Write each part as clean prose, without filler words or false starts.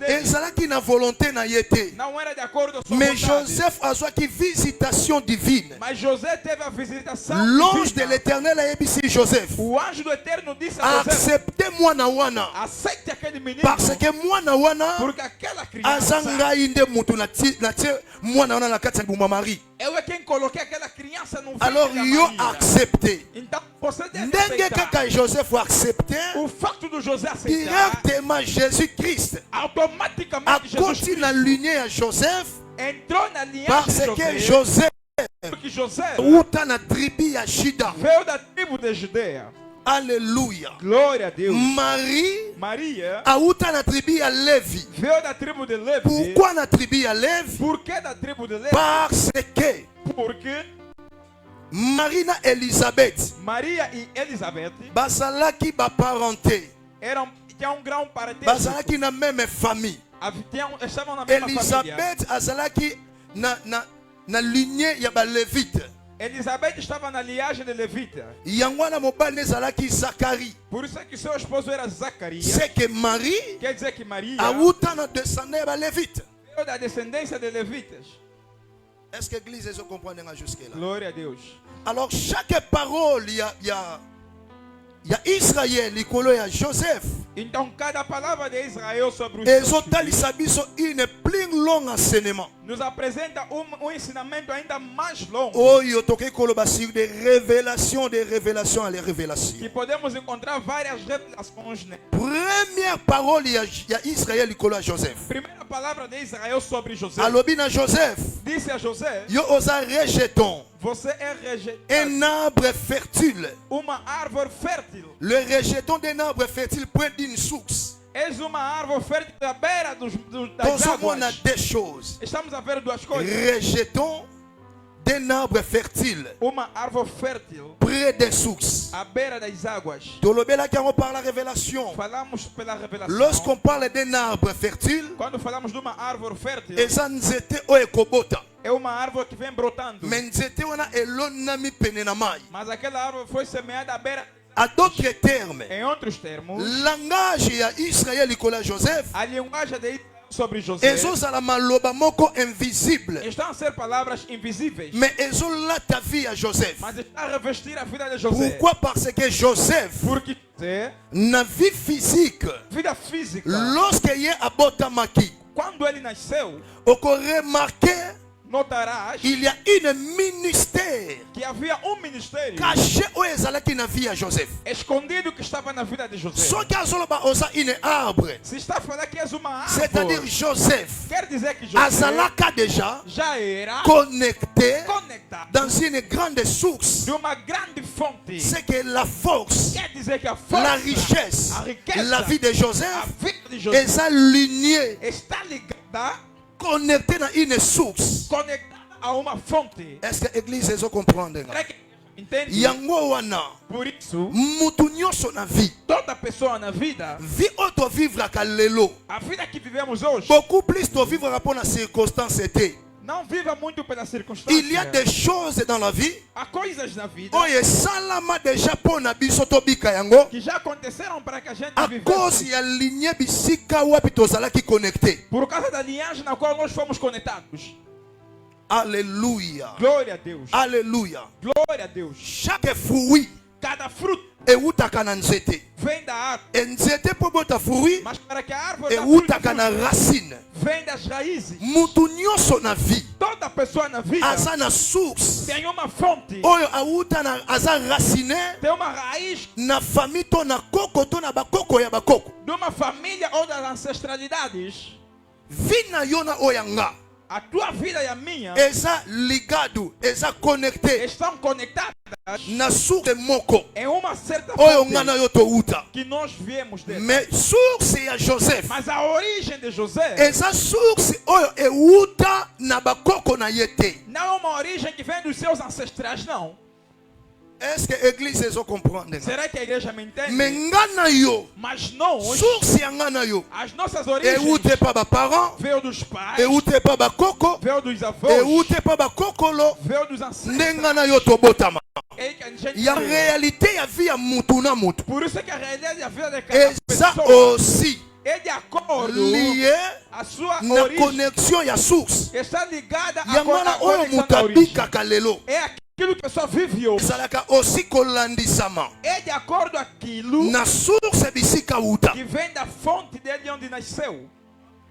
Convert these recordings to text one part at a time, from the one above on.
ezalaki na volonté na ye te. Não era de acordo com sua Mais vontade. Joseph azwaki visitation divine. Mas José teve a visitação L'ange de divina. l'Éternel a yebisi Joseph, O anjo do Eterno disse a José: acceptez mwana wana aceite aquele menino, parce que mwana wana porque aquela criança, aza ngai nde mutu na tie mwana wana na kati ya libuma Marie. eu é quem coloquei aquela criança no Alors ventre da yo Maria. accepté. Então você deve Ndenge aceitar. kaka Joseph accepté, O fato do José aceitar, directement Jésus-Christ automaticamente a Jesus continué na lignée à Joseph entrou na linhagem parce de que José, Joseph porque José uta na tribu ya Juda. veio da tribo de Judeia. Alléluia. Glória a Deus. Marie Maria auta na tribu ya Lévi. veio da tribo de Levi. Pourquoi na tribu ya Lévi? Por que da tribo de Levi? Parce que Porque Marie na Elisabeth Maria e Elizabeth bazalaki baparenté, tinham grão parentesco. bazalaki na même famille. Estavam na mesma família. Elisabeth azalaki na lignée ya balevite. Elizabeth estava na linhagem de Levita. Yango wana mobali ezalaki Zacharie. Por isso é que seu esposo era Zacarias. C'est que Marie Quer dizer que Maria auta na descendant ya balevite. veio da descendência de Levitas. Est-ce que l'église est comprendre jusque là? Glória a Deus. Alors chaque parole il y a Israël likolo ya Joseph. Então cada palavra de Israel sobre os Ezotalisa biso une plus long enseignement. nos apresenta ensinamento ainda mais longo. Oyo toke koloba sur des révélations à les révélations. Que podemos encontrar várias revelações. Première parole il y a Israël likolo ya Joseph. Primeira palavra de Israel sobre José. Alobi na Joseph. Disse a José: Yo osa rejeton. você é rejeitado. Un arbre fertile. Uma árvore fértil. Le rejeton d'un arbre fertile près d'une source. És uma árvore fértil à beira das On a águas. deux choses. Estamos a ver duas coisas. Rejeton d'un arbre fertile Uma árvore fértil près des sources. à beira das águas. Tolobela qui on parle la révélation. Falamos pela revelação. Lorsqu'on parle d'un arbre fertile, Quando falamos de uma árvore fértil, eza nzete oyo ekobota. é uma árvore que vem brotando. Mais nzete wana elonami pene na mai. Mas aquela árvore foi semeada à beira. À d'autres termes, Em outros termos, langage ya Israël ikola Joseph a linguagem de Israel sobre José ezozala maloba moko invisible, estão a ser palavras invisíveis, mais ezolata vie ya Joseph. mas está a revestir a vida de José. Pourquoi? Parce que Joseph, Porque José, na vie physique, vida física, lorsque ye abotamaki, quando ele nasceu, oko remarquer notarás il y a une ministère que havia ministério caché oyo ezalaki na vie ya Joseph. escondido que estava na vida de José. Soki azoloba oza une arbre, Se está a falar que és uma c'est-à-dire árvore, Joseph quer dizer que José azalaka déjà já era connecté conectado dans une grande source. de uma grande fonte. C'est que la force, Quer dizer que a força, la richesse, a riqueza, la vie de a Joseph vida de José eza lignée, está ligada, connectée dans une source. conectada a uma fonte. Est-ce que l'église ezo comprendre? Será que entende? Yango wana Por isso, mutu nyonso na vie, toda pessoa na vida, vie oyo tovivraka lelo, a vida que vivemos hoje, beaucoup plus tovivraka mpo na circonstance te. não viva muito pela circunstância. Il y a des choses dans la vie Há coisas na vida oyo esalama déjà mpo na biso tobika yango que já aconteceram para que a gente à cause vivesse ya lignée bisika wapi tozalaki connecté. por causa da linhagem na qual nós fomos conectados. Alléluia. Glória a Deus. Alléluia. Glória a Deus. Chaque fruit Cada fruto eutaka na nzete. vem da árvore, E nzete mpo bota fruit mas para que a árvore dê fruto, eutaka na racine. vem das raízes. Mutu nyonso na vie Toda pessoa na vida aza na source tem uma fonte, oyo auta na aza raciné tem uma raiz na famille to na koko to na bakoko ya bakoko. de uma família ou das ancestralidades. Vi na yo na oyo yanga A tua vida e a minha eza ligado, eza connecté estão conectadas na source moko em uma certa oyo fonte nga na yo touta. que nós viemos dele. Mais source ya Joseph Mas a origem de José eza source oyo euta na bakoko na ye te. não é uma origem que vem dos seus ancestrais, não. Est-ce que l'église ezo comprendre? Será que a igreja me entende? Mais nga na yo Mas nós, source ya nga na yo as nossas origens eute pa baparents, veio dos pais, eute pa bakoko, veio dos avós, eute pa bakokolo veio dos ancestrais. nde nga na yo tobotama. É que a gente Ya vê. réalité ya vie ya mutu na mutu Por isso é que a realidade da vida de cada eza pessoa aussi é de acordo lié a sua na origem. connexion ya source. Está ligada à Yango wana oyo conexão moto da origem. abikaka lelo É aquilo que a pessoa vive hoje. ezalaka aussi kolandisama É de acordo aquilo na source bisika wuta. que vem da fonte dele onde nasceu.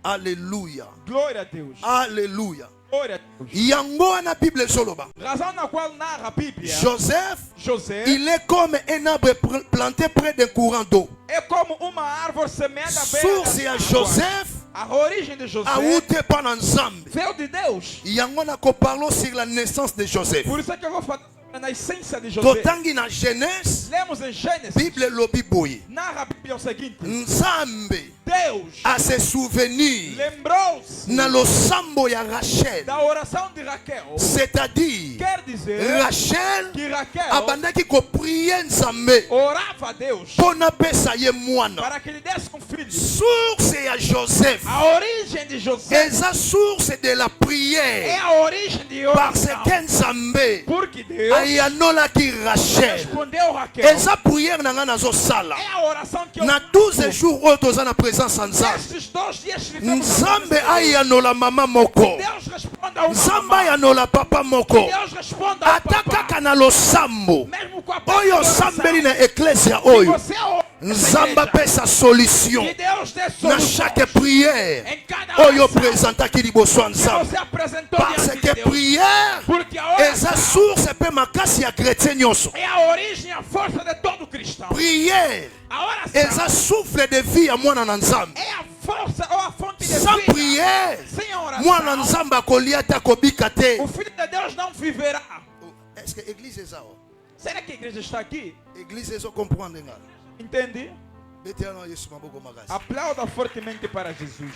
Alléluia. Glória a Deus. Alléluia. Glória a Deus. Yango wana Bible soloba. Razão na qual narra a Bíblia. Joseph, José il est comme un arbre planté près d'un courant d'eau. é como uma árvore semeada à beira Source da ya água. Joseph A origem de José awute pa na Nzambe. veio de Deus. Yango na ko parlons sur la naissance de Joseph. Por isso é que eu vou falar na essência de José. Totangi na Genèse, Lemos em Gênesis. Bible lobi boye. Narra a Bíblia o seguinte. Nzambe Deus a se souvenir lembrou-se na losambo ya Rachel. da oração de Raquel. C'est-à-dire Quer dizer Rachel que Raquel abandaki ko prier Nzambe orava a Deus pona pesa ye mwana. para que lhe desse um filho. Source ya Joseph. A origem de José Eza source de la é prière. a origem de Parce oração. que Nzambe Porque Deus ayanolaki Rachel. respondeu Raquel. Eza prière na nga nazosala. É a oração que eu Na 12 jours oyo toza na présence ya Nzambe. Nesses 2 dias que ficamos Nzambe na ayanola mama moko. Deus responde ao Nzambe mamãe. ayanola papa moko. Deus responde ao Ata papá. kaka na losambo Mesmo com a oyo oração, osambeli na eklesia que oyo, você ora Nzambe nessa apesa solution igreja, que Deus dê na solução chaque prière em cada oyo oração présentaki liboso ya que Nzambe. você apresentou Parce diante que de Deus. prière Porque a eza oração source mpe makasi ya chrétien nyonso. é a origem e a força de todo cristão. Prière A oração eza souffle de vie ya mwana na Nzambe. é a força ou a fonte de Sans vida. prière Sem a mwana oração, Nzambe akolia te akobika te. o Filho de Deus não viverá. Est-ce que église eza o? Será que a igreja está aqui? Église ezo comprendre nga. Entende? Betiana Yesu maboko makasi. Aplauda fortemente para Jesus.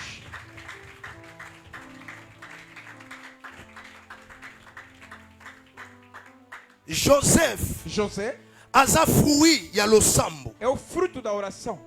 Joseph José aza fruit ya losambo. é o fruto da oração.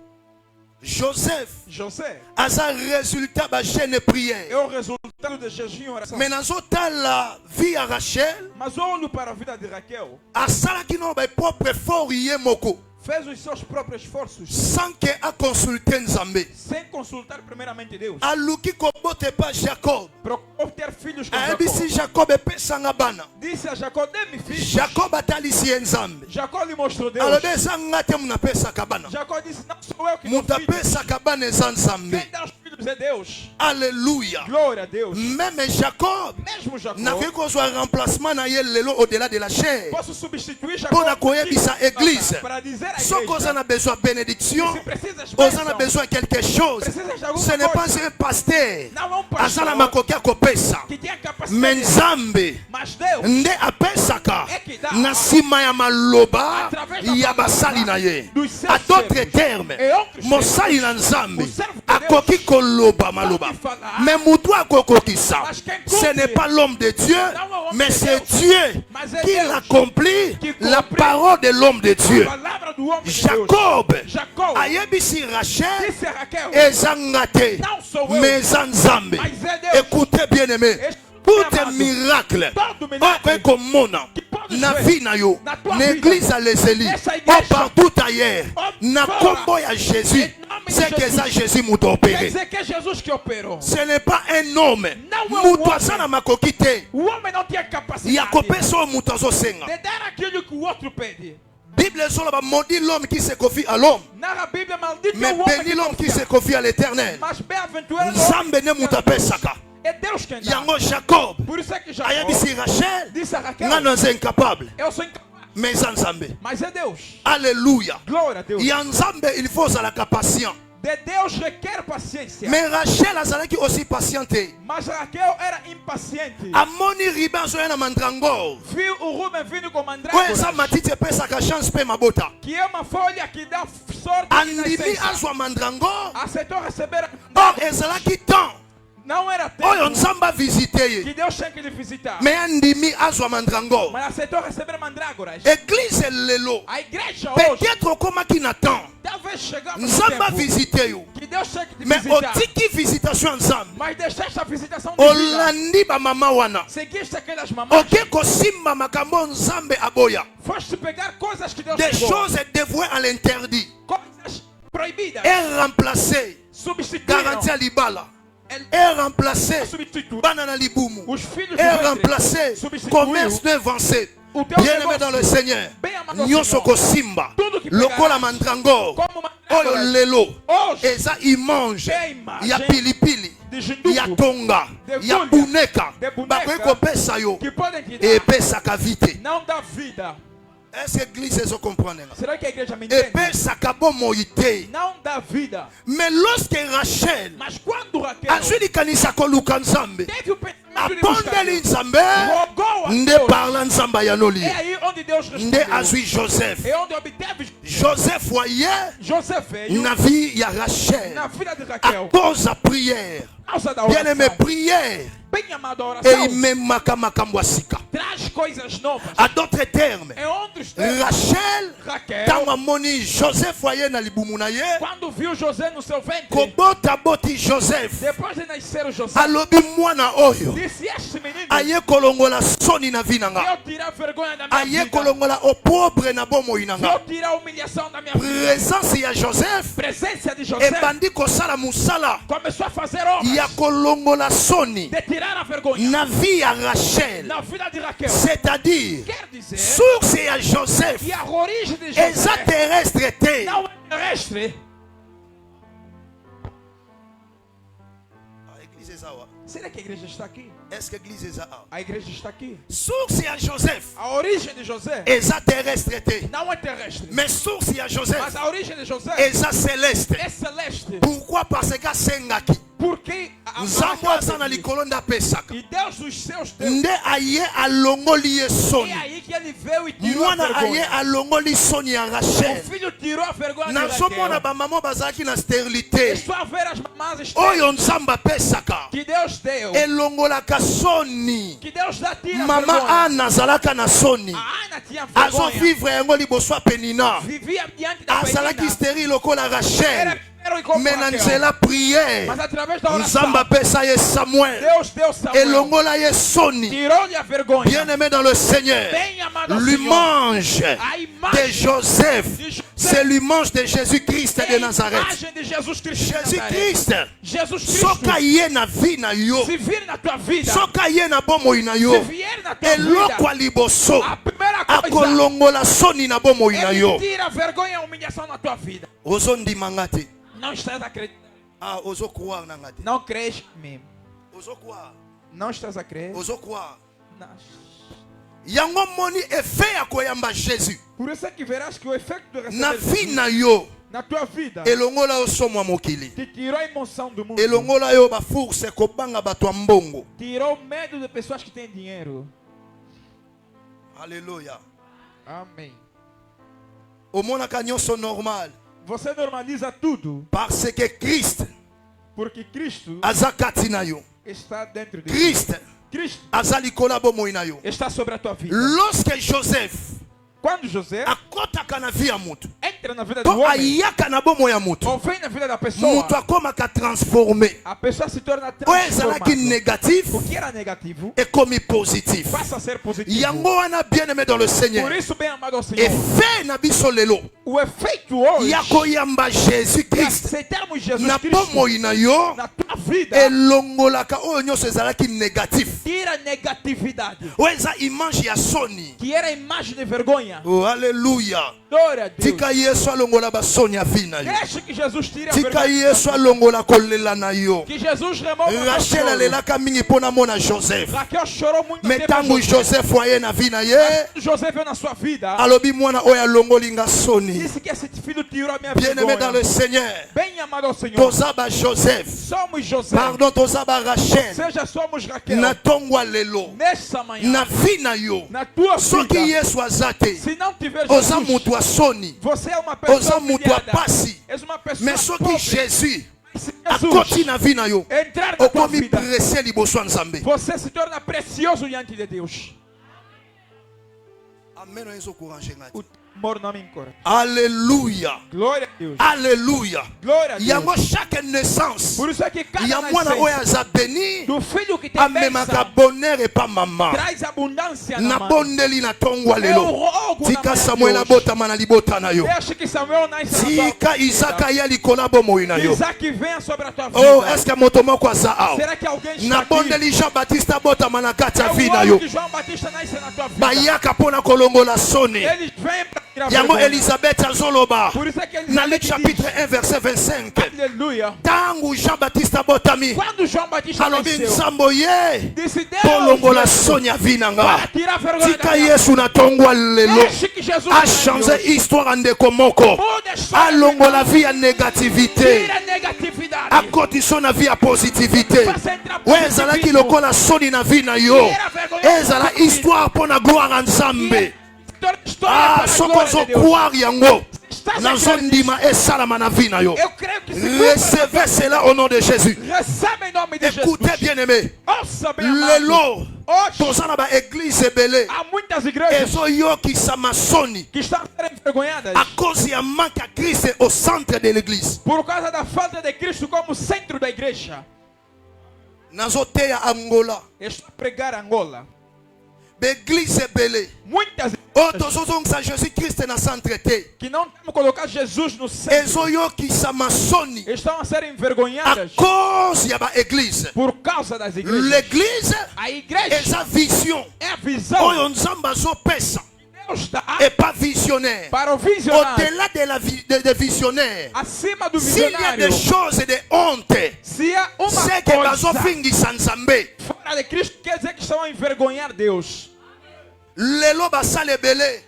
Joseph José aza résultat ba jeune prière. é o resultado de jejum e oração. Mais nazotala vie ya Rachel Mas olho para a vida de Raquel. asalaki no ba propre effort ye moko Fez os seus próprios esforços sans que a consulter Nzambe. sem consultar primeiramente Deus. Aluki kobote pa Jacob. Procurou ter filhos com Ayebisi Jacó. Jacob epesanga bana. Disse a Jacó, dê-me filhos. Jacob atalisi ye Nzambe. Jacó lhe mostrou Deus. Alobi eza nga te mutu apesaka bana. Jacó disse, não sou eu que dou Mutu filhos. apesaka bana eza Nzambe. Quem dá os filhos é Deus. Alléluia. Glória a Deus. Même Jacob Mesmo Jacó, nakoki kozwa remplacement na ye lelo au-delà de la chair. posso substituir Pour la Jacó koyebisa église. para dizer à Soki oza igreja, na besoin de bénédiction, se precisas oza na bênção, besoin de quelque chose, precisas de alguma ce n'est pas coisa, un pasteur não é um aza na pastor makoki ya kopesa, que tem a mais capacidade, Nzambe mas Deus nde apesaka é que dá na nsima ya maloba através da ya palavra basali na ye. dos seus A d'autres servos. termes, E outros mosali na Nzambe o servo de akoki Deus koloba maloba, pode falar, mais mutu akokokisa. mas quem Ce cumpre n'est pas l'homme de Dieu, não é o homem mais de c'est Deus, Dieu mas é qui Deus accomplit que la cumpre parole de l'homme de Dieu. a palavra do homem de Jacob Deus. Jacó ayebisi Rachel disse a Raquel, eza nga te, não sou eu, mais eza Nzambe. mas é Deus. Écoutez bien aimé, tout miracle Todo milagre okoki komona que pode na ser vie na yo, na tua na vida, église ya Leseli, nessa o igreja, partout ailleurs, na fora, kombo ya Jésus, em nome de c'est que Jesus. eza Jésus mutu Quer opéré. dizer que é Jesus que operou. Ce n'est pas un homme Não é um mutu homem. aza na makoki te O homem não tinha ya capacidade kopesa oyo mutu azosenga. de dar aquilo que o outro pede. Bible ezoloba maudit l'homme qui se confie à l'homme, Na Bíblia, maldito mais é o homem béni que l'homme qui se confia. confie à l'éternel. Mas bem-aventurado é o Nzambe homem ne que mutu confia a Deus. apesaka. É Deus quem dá. Yango Jacob Por isso é que Jacó ayebisi Rachel disse a Raquel, nga naza incapable, eu sou incapaz, mais eza Nzambe. mas é Deus. Alléluia. Glória a Deus. Ya Nzambe il faut ozalaka patient. De Deus requer paciência. Mais Rachel azalaki aussi patiente. Mas Raquel era impaciente. Amoni riba azoya na mandrangor Viu o Rubem vindo com oyo eza mandrágora, matiti epesaka chance mpe mabota. que é uma folha que dá sorte e Andimi nascença. azwa mandrangor Aceitou receber a or ezalaki temps Não era oyo tempo Nzambe avisite ye, que Deus tinha que lhe visitar. mais andimi azwa mandrangor. Mas aceitou receber mandrágoras. Église lelo A igreja hoje, peut-être okomaki na temps talvez chegamos no Nzambe tempo avisite yo, que Deus tinha que te mais visitar. otiki visitation ya Nzambe, Mas deixaste a visitação de vida. olandi bamama wana, Seguiste aquelas mamães. oke kosimba makambo Nzambe aboya, Foste pegar coisas que Deus des pegou. choses dévouées à l'interdit. Coisas proibidas, est remplacé substituíram garantie à libala, est remplacé substituíram banana libumu, os filhos est do ventre, remplacé substituiu commerce avancé. o teu Bien-aimé dans le negócio, Seigneur, bem amado ao nyonso Senhor, kosimba tudo que lokola pegarás mandrangor como uma oyo lelo hoje eza image é a imagem ya pilipili de jinduku ya tonga de ya folha, buneka de boneca, bakoki kopesa yo que podem te dar, epesaka vite. não dá vida. Est-ce que l'église ezokomprendre nga? Será que a igreja me entende? Epesaka bomoi te. Não dá vida. Mais lorsque Rachel Mas quando Raquel azwi likanisa koluka nzambe teve o pensamento de buscar apondeli Deus, nzambe rogou a nde Deus, parla nzambe ya é noli aí onde Deus nde respondeu. azwi Joseph. É onde obteve Joseph voyait José veio na vie ya Rachel na filha de à Raquel. cause de prière. Causa da Bien aimé, oração. prière Bem amado, a et oração imemaka makambo ya sika. traz coisas novas. À d'autres termes, É onde os tempos. Rachel Raquel, ntango amoni Joseph voyait na libumu na ye quando viu José no seu ventre, kobota boti Joseph depois de nascer o José, alobi mwana oyo disse: Este menino, aye kolongola soni na vi na nga, eu tirar a vergonha da minha aye vida, kolongola opprobre na bomoi na nga. eu tirar a humilhação da minha vida. Présence ya Joseph Presença de José ebandi kosala musala começou a fazer obras ya kolongola soni de tirar a vergonha na vie ya Rachel, na vida de Raquel. c'est-à-dire Quer dizer source ya Joseph que a origem de eza José terrestre te. não é terrestre. A église eza awa. Será que a igreja está aqui? Est-ce que église eza awa? A igreja está aqui. Source ya Joseph A origem de José eza terrestre te, não é terrestre, mais source ya mas Joseph a origem de José eza céleste. é celeste. Pourquoi? Parce que asengaki Porque nzambe aza na likolo nde apesaka e Deus dos seus deuses. nde aye alongoli ye É soni, aí que ele veio e tirou a mwana aye vergonha. alongoli soni ya O Rachel. filho tirou a vergonha de nazomona Raquel. bamama bazalaki na sterilité Estou a ver as mamás oyo nzambe apesaka que Deus deu. elongolaka soni. Que Deus dá tira a Mama vergonha. Ana azalaka na soni A Ana tinha vergonha. azovivre yango liboso ya penina, Vivia diante da azalaki menina. stérile lokola Era Rachel, primeiro como me na Raquel. nzela prière Mas através da oração, nzambe apesa ye Samuel Deus deu Samuel. elongola ye soni. Tirou-lhe a vergonha. Bien-aimé dans le Seigneur, Bem amado ao Senhor. l'image A de imagem Joseph, de José c'est l'image de Jésus-Christ é de a Nazareth. imagem de Jesus Cristo de Nazaré. Jésus-Christ Jesus Cristo. soki ye na vi na yo, Se vir na tua vida, soki ye na bomoi na se yo, vier na tua eloko vida, ya liboso a primeira coisa, akolongola soni na bomoi na ele yo. tira a vergonha e a humilhação na tua vida. Ozondimanga te. Não estás acreditando. Ah, ozo croire nanga te. Não crês mesmo. Ozo croire. Não estás a crer. Ozo croire. Não. Yango moni effet ya koyamba Jésus Por isso é que verás que o efeito do na receber vi na yo na tua vida elongola yo somo ya mokili, te tirou a emoção do mundo. elongola yo baforce kobanga bato ya mbongo. Tirou o medo de pessoas que têm dinheiro. Alléluia. Amém. Omonaka nyonso normal Você normaliza tudo parce que Christ porque Cristo aza kati na yo, está dentro de ti. Christ Cristo aza likolo ya bomoi na yo. está sobre a tua vida. Lorsque Joseph Quando José akotaka na vi ya mutu entra na vida do to homem ayaka na bomoi ya mutu, ou vem na vida da pessoa, mutu akomaka transformé. a pessoa se torna oyo ezalaki transformada. négatif O que era negativo ekomi positif. passa a ser positivo. Yango wana bien-aimé dans le Por Seigneur, isso, bem amado ao Senhor, effet na biso lelo o efeito hoje ya koyamba de Jésus-Christ aceitarmos Jesus na Cristo bomoi na yo na tua vida elongolaka oyo nyonso ezalaki négatif, tira a negatividade, oyo eza image ya soni. que era a imagem de vergonha. Oh, alléluia. Glória a Deus. Tika yesu alongola basoni ya vi na yo, Deixa que Jesus tire a tika vergonha. yesu alongola kolela na yo. Que Jesus remova o teu Rachel choro. alelaka mingi mpo na mona Joseph, Raquel chorou muito me tempo. ntango Joseph aye na vi na ye José veio na sua vida. alobi mwana oyo alongoli nga soni. Disse que esse filho tirou a minha Bien-aimé dans le vergonha. Seigneur, Bem amado ao Senhor. toza ba Joseph, Somos José. pardon, toza ba Rachel Seja somos Raquel. na tongwa lelo Nessa manhã. na vi na yo. Na tua Soki vida. yesu aza te, Se não tiver oza Jesus, mutu ya soni, você é uma pessoa oza mutu ya humilhada. pasi. És uma pessoa Mais soki pobre. Jésus Se akoti Jesus na vi na yo, entrar na tua okomi vida, presse liboso ya Nzambe. você se torna precioso diante de Deus. Amen. Oyo ezokorange nga te. O Alléluia. Glória a Deus. Alléluia. Glória a Il y a Deus. chaque naissance. Por isso é que Il y a cada moi oya nascença za béni. do filho que tem Amemaka bênção bonheur et pas maman. traz abundância Na na mão. bondeli na tongwa Eu lelo. rogo na Tika manhã Samuel de hoje. abota mana libota na yo. Deixa que Samuel nasça na Tika tua vida. Isaka ya likola bomo ina yo. Isaac venha sobre a tua vida. Oh, est-ce que motomo kwa za ao? Será que alguém está Na aqui? bondeli Jean Baptiste abota mana kati ya Eu vida oro yo. que João Batista nasça na tua vida. Bayaka pona kolongola soni. Eles vêm para tirar Yango vergonha. Elisabeth azoloba. Por isso é que Na Luc Elizabeth chapitre diz, 1 verset 25. aleluia. Tangu Jean Baptiste abotami. Quando João Batista Alobi nasceu, nsambo ye. disse Deus Polongola veio sonya vinanga. para tirar vergonha Tika da minha Yesu na tongwa lelo. Deixe que Jesus A venha changer hoje. histoire ndeko moko. Muda a história Alongola de vie ya négativité. tira a negatividade. Akotisa na vie ya positivité. Faça entrar Oyo ezalaki lokola soni na vie na yo. Ezala histoire mpo na gloire ya Nzambe. Ah, soko ozokroire yango nazondima esalama na vie na yo. Eu creio que se Recevez cela au nom de Jésus. recebe em nome de Écoutez Jesus. bien aimé. Ouça bem, amado. Lelo Hoje toza na baeglise ebele há muitas igrejas ezoyokisa masoni que estão sendo envergonhadas à cause ya manque à Christ au centre de l'église. por causa da falta de Cristo como centro da igreja. Nazoteya Angola Estou a pregar Angola. baeglise ebele Muitas oyo igrejas tozozongisa Jésus Christ na centre te que não temos colocado Jesus no centro ezoyokisa masoni estão a ser à envergonhadas cause ya baeglise. por causa das igrejas. L'église A igreja eza vision é a visão oyo Nzambe azopesa que Deus dá et pas visionnaire. para o visionário. Au-delà de la de visionnaire, Acima do s'il y a visionário, des choses de honte, se há uma c'est que coisa bazofingisa Nzambe. fora de Cristo, quer dizer que estão a envergonhar Deus. Lelo basala ebele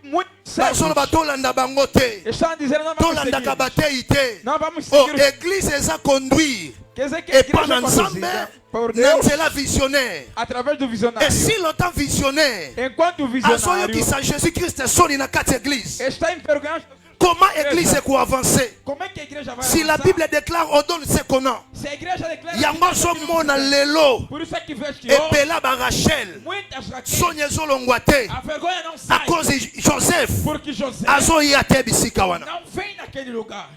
Muitos bazoloba tolanda bango te, estão a dizer não vamos tolandaka seguir. batei te. Não vamos Oh, seguir. église eza conduire Quer dizer que a et pas igreja na é Nzambe conduzida por na Deus nzela visionnaire. através do Et visionário. si l'autant visionnaire Enquanto o visionário azoyokisa Jésus Christ soni na kati ya église, está envergonhando, comment église ekoavancer? como é que a igreja vai Si la avançar? Bible déclare on donne ce qu'on a. Se a igreja declara Yango azomona lelo por isso é que veste hoje epela barachel muitas raquetes, soni ezolongwa te a vergonha não à sai cause de Joseph porque José azoya te bisika wana. não vem naquele lugar.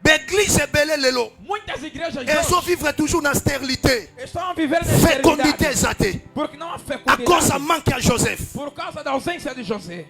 L'église ebele lelo Muitas igrejas ezovivre toujours na stérilité, estão a viver na fécondité esterilidade eza te porque não há à cause ya fecundidade manque ya Joseph. por causa da ausência de José.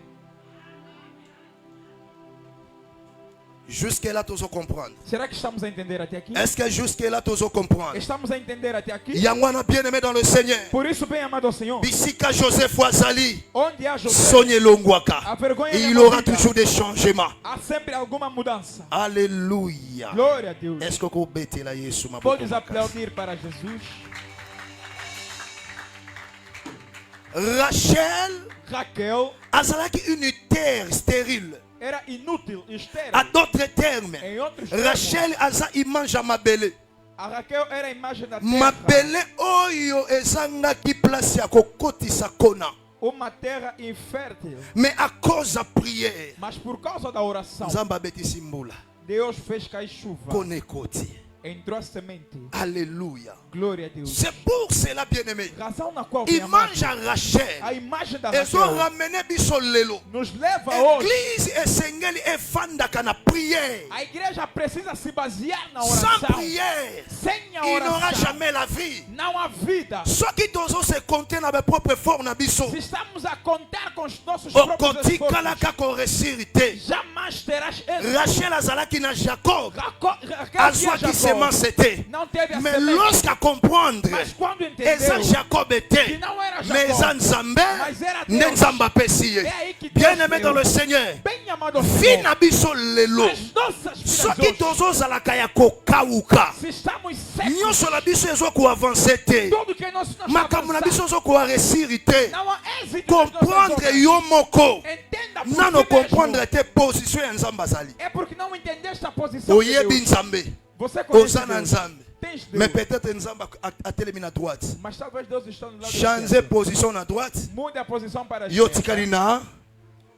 Jusque là tozo comprendre. Será que estamos a entender até aqui? Est-ce que jusque là tozo comprendre? Estamos a entender até aqui? Yango wana bien aimé dans le Seigneur. Por isso, bem amado ao Senhor, Bisika Joseph wazali onde há José, soni elongwaka. a vergonha Et é il aura maldita. toujours des changements. Há sempre alguma mudança. Alléluia. Glória a Deus. Est-ce que vous mettez là Yesu maboko Podes makasi? aplaudir para Jesus. Rachel Raquel azalaki une terre stérile. era inútil, estéril. À d'autres termes, Em outros termos, Rachel aza image ya mabele. a Raquel era a imagem da terra. Mabele oyo ezangaki place ya kokotisa kona. Uma terra infértil. Mais à cause de prière, Mas por causa da oração, Nzambe abetisi mbula. Deus fez cair chuva. Kona ekoti. Entrou a semente. Alléluia. Glória a Deus. C'est pour cela, bien-aimé. Razão na qual minha mãe, Image ya Rachel. a imagem da Ezo Raquel ramene biso lelo. nos leva hoje. Église esengeli efandaka na prière. A igreja precisa se basear na Sans oração. prière, Sem a il n'aura oração, jamais la vie. não há vida. Soki tozo se compter na propre forme na biso. Se estamos a contar com os nossos próprios Okotikala esforços, kako réussir te. jamais terás êxito. Rachel azalaki na Jacob. Raquel Azwaki tinha Jacó, semence te. não teve a Mais semente. lorsqu'à comprendre, Mas quando eza entendeu Jacob que te. não era Mais eza Jacó, Nzambe, mas era nde Deus. Nzambe apesi ye. É aí que Deus Bien-aimé deu. dans le Seigneur, Bem amado ao fi Senhor, na biso lelo. as nossas vidas Soki hoje, tozozalaka ya kokauka, se estamos secos, nyonso na biso ezokoavanse te. tudo que nós Makambo na biso ezokoaresir te. não há êxito nas nossas Comprendre obras. yo moko. Entenda por Nano si mesmo. comprendre te position ya Nzambe azali. É porque não entendeste a posição de Oyebi Deus. Nzambe. Você conhece Oza na Deus. Nzambe. Tens Mais Deus. peut-être Nzambe atelemi na droite. Mas talvez Deus está no lado Changer esquerdo. position na droite. Mude a posição para a Yo esquerda. tikali na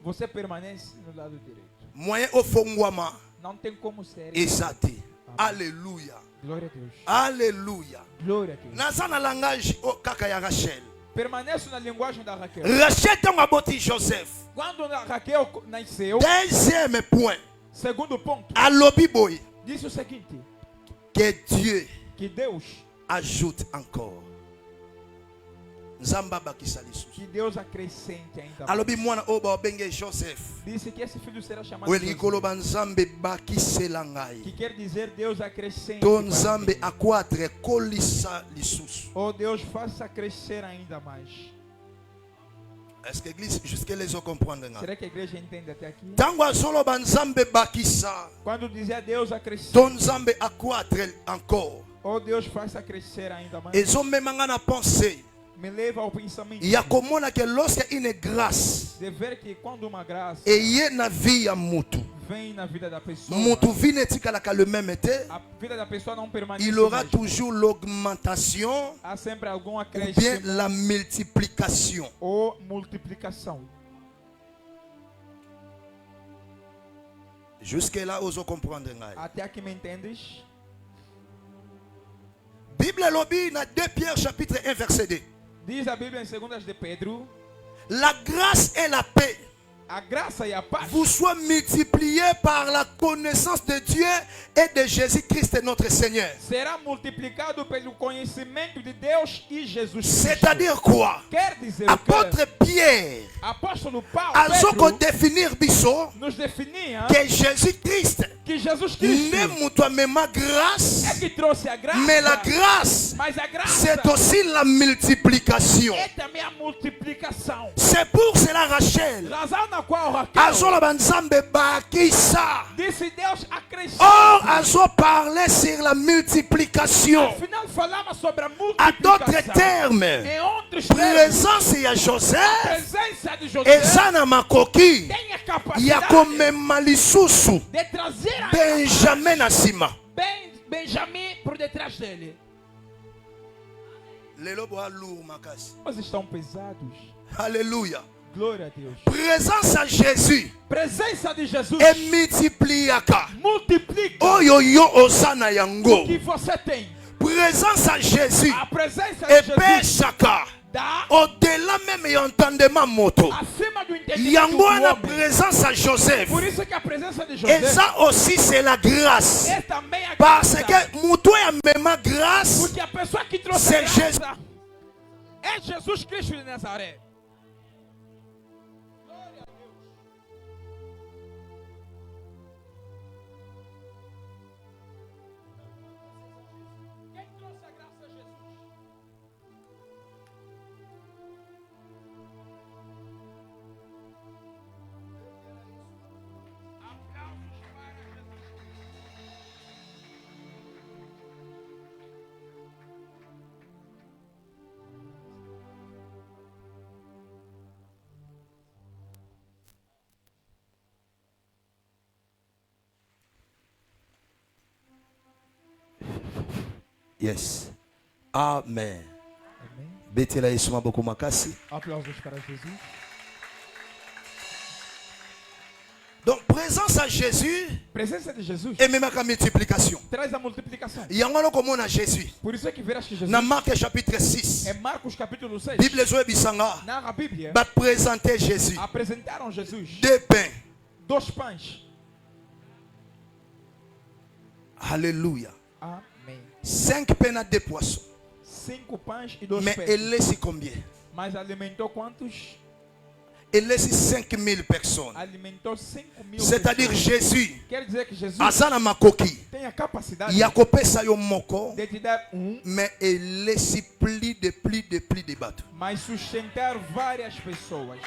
Você permanece no lado direito. moyen ofongwama Não tem como ser. ezate. Alléluia. Glória a Deus. Alléluia. Glória a Deus. Naza na langage kaka ya Rachel. Permaneço na linguagem da Raquel. Rachel ntango aboti Joseph. Quando Raquel nasceu, Deuxième point. segundo ponto, Alobi boy. disse o seguinte: Que Dieu que Deus ajoute encore. Nzamba bakisa lisusu. Que Deus acrescente ainda mais. Alobi mwana oba obenge Joseph. Disse que esse filho será chamado Weli José, koloba nzambe bakisela que ngai. quer dizer Deus acrescente. To para mim. nzambe akwatre kolisa lisusu. Oh Deus, faça crescer ainda mais. Est-ce que l'église jusqu'à les comprendre ngai? Será que a igreja entende até aqui? Tango azoloba nzambe bakisa. Quando dizia Deus acrescente, To nzambe akwatre encore. oh Deus, faça crescer ainda mais. Ezomemanga na pensée. Me leva ao pensamento Ya komona que lorsque une grâce de ver que quando uma graça eye na vie ya mutu. vem na vida da pessoa, Mutu vie netikala le même été. a vida da pessoa não permanece. Il aura mesmo. toujours l'augmentation Há sempre algum ou bien acréscimo la multiplication. ou multiplicação. Jusque là, oso comprendre ngai. Até aqui me entendes? Bible lobi na 2 Pierre chapitre 1 verset 2. Diz a Bíblia em 2 de Pedro, La grâce et la paix a graça e a paz vous soient multipliées par la connaissance de Dieu et de Jésus-Christ notre Seigneur. será multiplicado pelo conhecimento de Deus e Jesus Cristo. C'est-à-dire quoi? Quer dizer o Apôtre que? Pierre Apóstolo Paulo azoko Pedro définir biso nos definia que Jésus-Christ que Jesus Cristo n'est mutua même grâce, é que trouxe a graça, mais la grâce mas a graça c'est aussi la multiplication. é também a multiplicação. C'est pour cela Rachel Razão na qual Raquel azoloba nzambe bakisa. disse Deus acrescente. Or azo parler sur la multiplication. Afinal falava sobre a À d'autres multiplicação. termes, Em outros termos, présence ya a Joseph presença de José eza na makoki tem a ya capacidade komema lisusu de trazer a Benjamin na nsima. Benjamin por detrás dele. Lelo boa lourd makasi. Mas estão pesados. Alléluia. Glória a Deus. Présence à Jésus Presença de Jesus et multipliaka. multiplica Oyo yo osana o yango. que você tem. Présence à Jésus A presença de et Jesus peshaka. dá Au-delà même et entendement moto. acima do entendimento do Yango na homem. présence à Joseph. Por isso que a presença de José Et ça aussi c'est la grâce. é também a Parce graça. que mutu ya même grâce. Porque a pessoa que trouxe C'est a Jésus. graça é Jesus Cristo de Nazaré. Quem trouxe a graça é Jesus. Aplausos para Jesus. Yes. Amen. Amém. Betela Yesu maboko makasi. Aplausos para Jesus. Donc présence à Jésus Presença de Jesus et même à multiplication. traz a multiplicação. Yango no komona Jésus. Por isso é que verás que Jesus, Na Marc chapitre 6. em Marcos capítulo 6, Bible zo ebisanga narra a Bíblia, ba présenter Jésus. apresentaram Jesus 2 pains. 2 pães. Alléluia. Amém. 5 pains et 2 poissons. 5 pães e 2 Mais peixes. elle laisse combien? Mas alimentou quantos? Elle laisse 5000 personnes. Alimentou 5.000 C'est-à-dire pessoas. Jésus Quer dizer que Jesus azana makoki. tem a capacidade Ya kopesa yo moko. de te dar Mais elle laisse plus de bateaux. mas sustentar várias pessoas.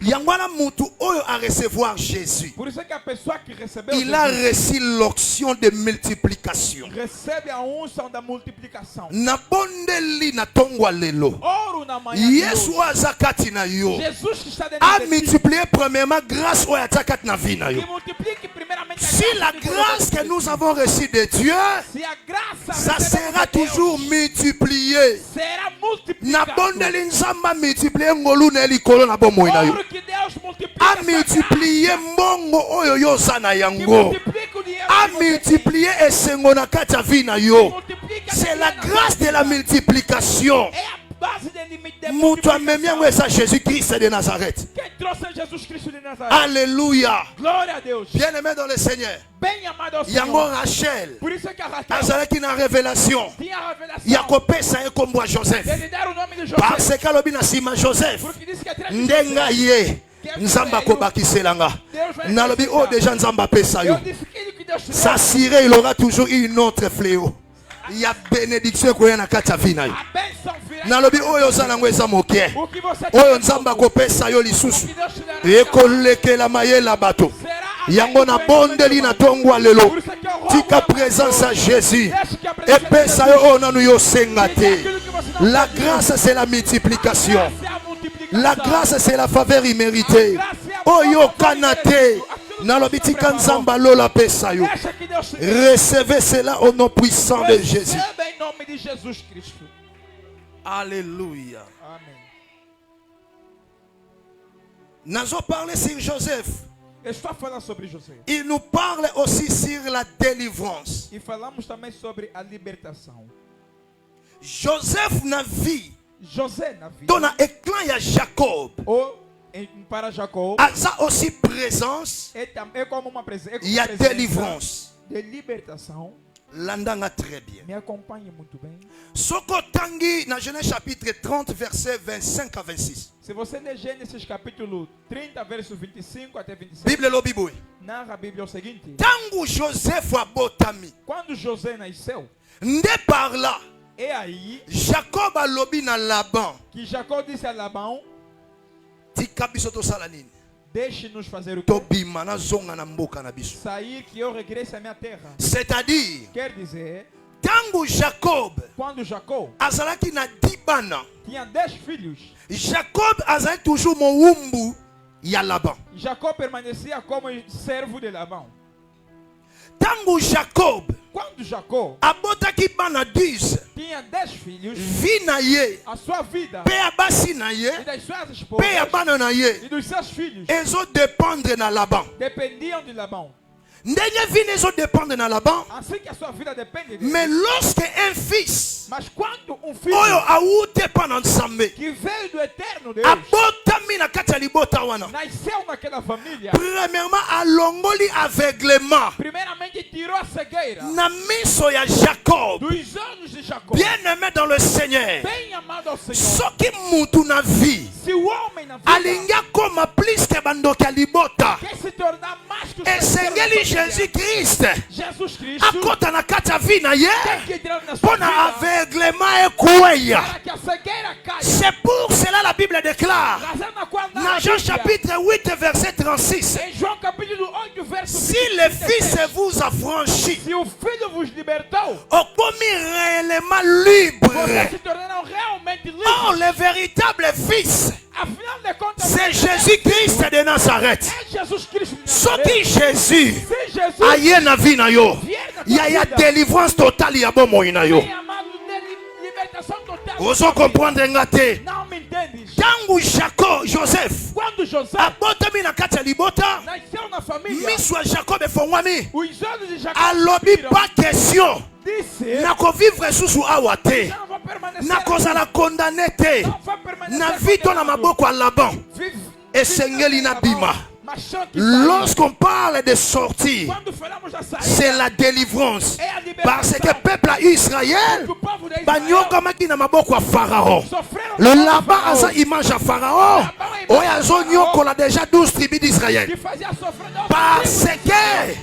Yangwana mutu oyo a recevoir Jésus. Por isso é que a pessoa que recebeu Il a Jesus reçu l'onction de multiplication. recebe a unção da multiplicação. Na bondeli na tongwa lelo. Ouro na manhã de Yesu hoje. azakati na yo. Jesus que está dentro A de ti, multiplier premièrement grâce oyo atakati na vie na que yo. multiplique primeiramente a Si graça la de Deus grâce dentro que de nous ti. avons reçue de Dieu, Se a graça ça recebemos sera de Deus, toujours multiplié. será Na multiplicado. bondeli nzamba multiplier ngolu na likolo na bomoi na yo. Ouro que Deus multiplica A essa multiplier graça, mbongo oyo yo za na que yango. multiplica o dinheiro A que você tem, multiplier esengo na kati ya vie na que yo. multiplica a C'est la vida na grâce sua de la vida. multiplication. É base des limites des mondes. Mutu amemi yango eza Jésus-Christ de Nazareth. Quem trouxe Jesus-Cristo de Nazaré? Alléluia. Glória a Deus. Bien-aimé dans le Seigneur. Bem amado ao Yango Senhor. Rachel. Por isso é que a Raquel Azalaki na révélation. tinha a revelação. Ya kopesa ye kombo ya Joseph. Ele deram o nome de José. Parce que alobi na sima Joseph. Porque disse que é três Ndenga ye. Nzamba kobakiselanga. Nalobi oh déjà Nzamba pesa yo. Eu disse que ele que Deus te S'assurer il aura toujours une autre fléau. Il y a bénédiction koya na kati ya vie na yo. a bênção virá. Nalobi oyo ozala ngo eza moke. O que você Oyo Nzamba kopesa yo lisusu. que Deus te dará Ekolekela mayela bato. será a Yango na bondeli na tongo lelo. Tika présence à Jésus. Epesa yo oyo nanu yo senga te. La grâce c'est la multiplication. é a multiplicação. La grâce c'est la faveur imméritée. Oyo kanate. Nalobi tika Nzamba lola pesa yo. Deixa que Deus te Recevez cela au nom puissant de Jésus. receba em nome de Jesus Cristo. Alléluia. Amém. Nous parlé sur Joseph. Estou falando sobre José. Il nous parle aussi sur la délivrance. E falamos também sobre a libertação. Joseph na vie. José na vida. Dans l'éclat, il y a Jacob. Ou para Jacó. Il y a aussi présence. É como uma presença. Il y a délivrance. De libertação. Landanga très bien. Me acompanhe muito bem. Soko tangi na Genèse chapitre 30 verset 25 à 26. Se você ler Gênesis capítulo 30, verso 25 até 26, Bible lo biboué. narra a Bíblia o seguinte: Tangu Joseph a botami. quando José nasceu, Nde par là. é aí Jacob a lobi na Laban. que Jacó disse a Labão: Tika biso to salanini. deixe-nos fazer o que? Tobima na zonga na mboka na biso. Sair que eu regresse à minha terra. C'est-à-dire, Quer dizer, tangu Jacob quando Jacó azalaki na dibana. tinha 10 filhos, Jacob azalaki toujours moumbu ya Laban. Jacó permanecia como servo de Labão. Tangu Jacob Quando Jacó abotaki bana 10 tinha 10 filhos, vi na ye a sua vida pe ya basi na ye e das suas pe ya esposas bana na ye e dos seus filhos ezodépendre na Laban. dependiam de Labão. Ndenge vini ezodépendre na Laban. Assim que a sua vida depende dele. Mais lorsque un fils Mas quando um filho oyo awuti epa na Nzambe que veio do eterno Deus abotami na kati ya libota wana, nasceu naquela família, premièrement alongoli aveuglement primeiramente tirou a cegueira na miso ya Jacob. dos olhos de Jacó. Bien-aimé dans le Seigneur, Bem amado ao Senhor, soki mutu na vie se o homem na vida alingi akoma plus ke bandoki ya libota, quer se tornar mais que o esengeli Senhor, Jésus-Christ Jesus Cristo akota na kati ya vie na ye tem que entrar na mpo sua na vida aveuglement ekweya. para que a cegueira caia. C'est pour cela la Bible déclare Razão na qual dans na Jean Bíblia, chapitre 8 verset 36, em João capítulo 8, verso si le 26, Fils vous a franchi, se o Filho vos libertou, okomi réellement vocês libre. se tornaram realmente Or livres. le véritable Fils, Afinal de contas, c'est Jésus-Christ de Nazareth. é Jesus Cristo. de Soki Nazaré. Jésus Se Jesus aye na vie na yo, vier na il y a tua vida, délivrance totale ya bomoi na yo. tem amado de libertação total. Ozo comprendre nga te. Não me entendes? Tangu Jacob, Joseph Quando José abotami na kati ya libota, nasceu na família, miso ya Jacob efongwami, os olhos de Jacó alobi abriram. pas question Disse: nakovivre susu awa te, não vou permanecer nakozala condamné te não vou permanecer na vie to na condenado. maboko ya Laban. Vive- Esengeli na bima. Mas só que sair. Lorsqu'on parle de sortir, Quando falamos da saída, c'est la délivrance. é a libertação. Parce que peuple à Israël Que o povo de Israel banyokamaki na maboko ya Pharaon. sofreram Le com o Laban Faraó, aza image ya Pharaon oyo azonyokola déjà 12 tribus d'Israël. que fazia sofrer não Parce que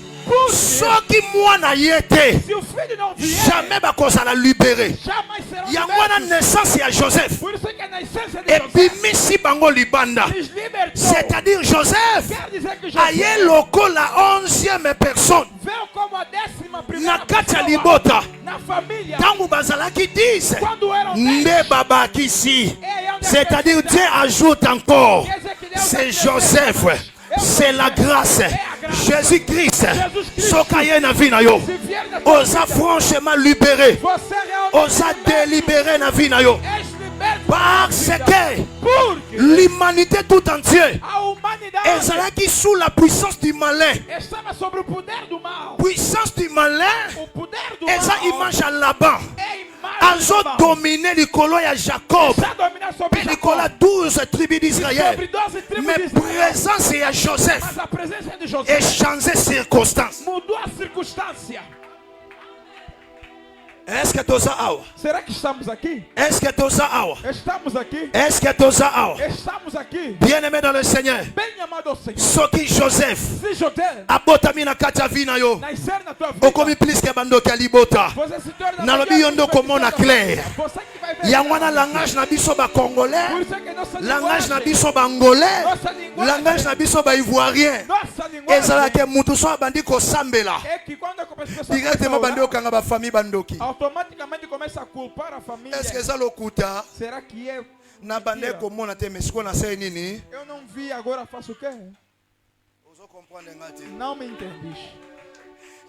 soki mwana ye te, se o filho não vier, jamais bakozala libéré. jamais serão Yango wana libertos. naissance ya Joseph Por isso que a nascença de José ebimisi bango libanda. les libertou. C'est-à-dire Joseph Quer dizer que aye José lokola 11e personne veio como a 11ª na kati ya pessoa libota. na família. Tango bazalaki 10 Quando eram nde 10, babakisi. é onde C'est-à-dire Dieu ajoute encore. Quer dizer que Deus C'est acrescenta. Joseph. C'est la grâce. Jésus-Christ. Sokaye na vie na yo. Se vier na tua Osa vida, franchement libéré. você realmente Osa délibéré na vie na yo. és liberto Parce da vida. que Porque l'humanité tout entière a humanidade ezalaki sous la puissance du malin. estava sobre o poder do mal. Puissance du malin O poder do eza mal image à Laban. é azo dominer likolo ya Jacob. Está dominando sobre Likolo Jacó. 12 tribus d'Israël. Sobre 12 tribos Mais de Israel. présence ya Joseph Mas a presença de José et changer circonstance. mudou a circunstância. Est-ce que toza awa? Será que estamos aqui? Est-ce que toza awa? Estamos aqui. Est-ce que toza awa? Estamos aqui. Bien-aimé dans le Seigneur. Bem amado ao Senhor. Soki Joseph Se José abotami na kati ya vina yo. nascer na tua vida, Okomi plus que bandoki ya libota. você se torna Nalobi yo ndo komona clair. Você que vai ver. Ya wana langage na biso ba congolais. Por isso é que nossa Langage na linguagem, biso ba angolais. nossa linguagem, Langage na biso ba ivoirien. nossa linguagem Ezalaka mutu so abandi kosambela. é que quando as pessoas Directement bandi começam a okanga ba famille bandoki. orar, automaticamente começa a culpar a família. Est-ce que eza lokuta Será que eu na bande komona te mesiko na sai nini? eu não vi, agora faço o quê? Ozo comprendre ngati. Não me entendis.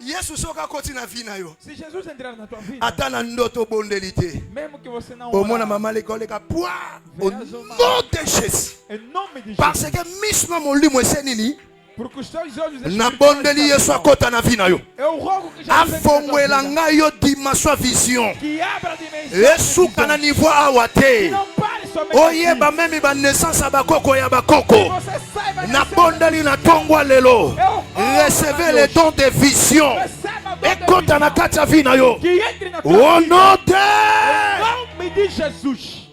Yesu soka koti na vina yo. Se Jesus entrar na tua vida, Ata na ndoto bondeli te. mesmo que você não Omona orar, mama lekoleka poa. Au nom de Jésus. em nome de Jesus, Parce que misma molimo ese nini? porque os teus olhos Na espirituais bondeli estão Yesu bons. akota na vina yo. Eu rogo que Jesus entre na tua Afongwela vida, ngai yo dimension vision. que abra a dimensão Esuka na de niveau awa visão. te. Não pare somente Oyeba aqui. meme ba naissance ya bakoko ya bakoko. Você saiba Na nascer bondeli na tongwa lelo. Recevez les dons de vision. receba dom de Ekota na visão. kati ya vina yo. Que entre na tua Au vida. nom de Em nome de Jesus.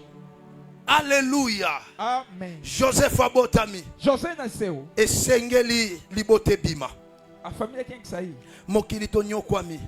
Alléluia. Amém. Joseph abotami. José nasceu. Esengeli libote bima. A família tinha que sair. Mokili tonyokwami.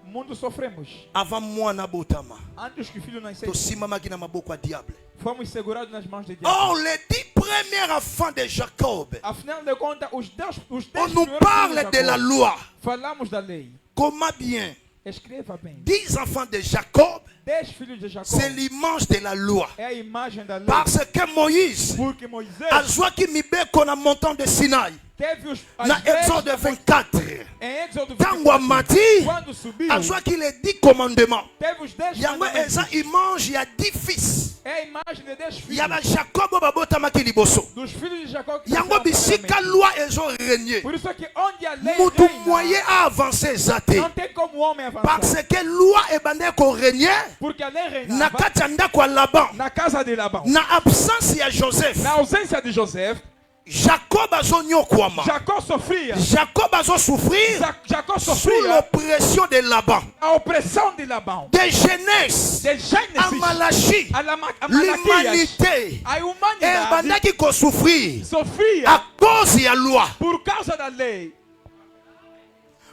O mundo sofremos. Avant mwana botama. Antes que o filho nascesse, Tosimamaki na maboko ya diable. fomos segurados nas mãos de Deus. Or, les 10 premiers enfants de Jacob. Afinal de contas, os 10 On primeiros nous filhos parle Jacó. de la loi. Falamos da lei. Comment bien? Escreva bem. 10 enfants de Jacob, 10 filhos de Jacó c'est l'image de la loi. é a imagem da lei. Parce que Moïse, Porque Moisés azwaki mibeko na montant de Sinaï, teve as na leis Exode 24. em Êxodo Tango 24. amati, Quando subiu, azwaki les 10 commandements. teve os 10 Yango eza mandamentos. image ya 10 fils. É a imagem de 10 filhos. Ya ba Jacob babotamaki liboso. Dos filhos de Jacó que Yango passaram bisika primeiramente. loi ezo régner. Por isso é que onde a lei Mutu reina, moyen a avancer ezate. não tem como o homem avançar. Parce que loi ebande ko régner Porque a lei na reinava kati ya ndako ya Laban. na casa de Labão. Na absence ya Joseph, Na ausência de José, Jacob azonyokwama. Jacó sofria. Jacob azosouffrir Jacó sous sofria l'oppression de Laban. a opressão de Labão. De jeunesse, De Gênesis à Malachi, a Malaquias. l'humanité A humanidade ebandaki kosouffrir à sofria cause ya loi. por causa da lei.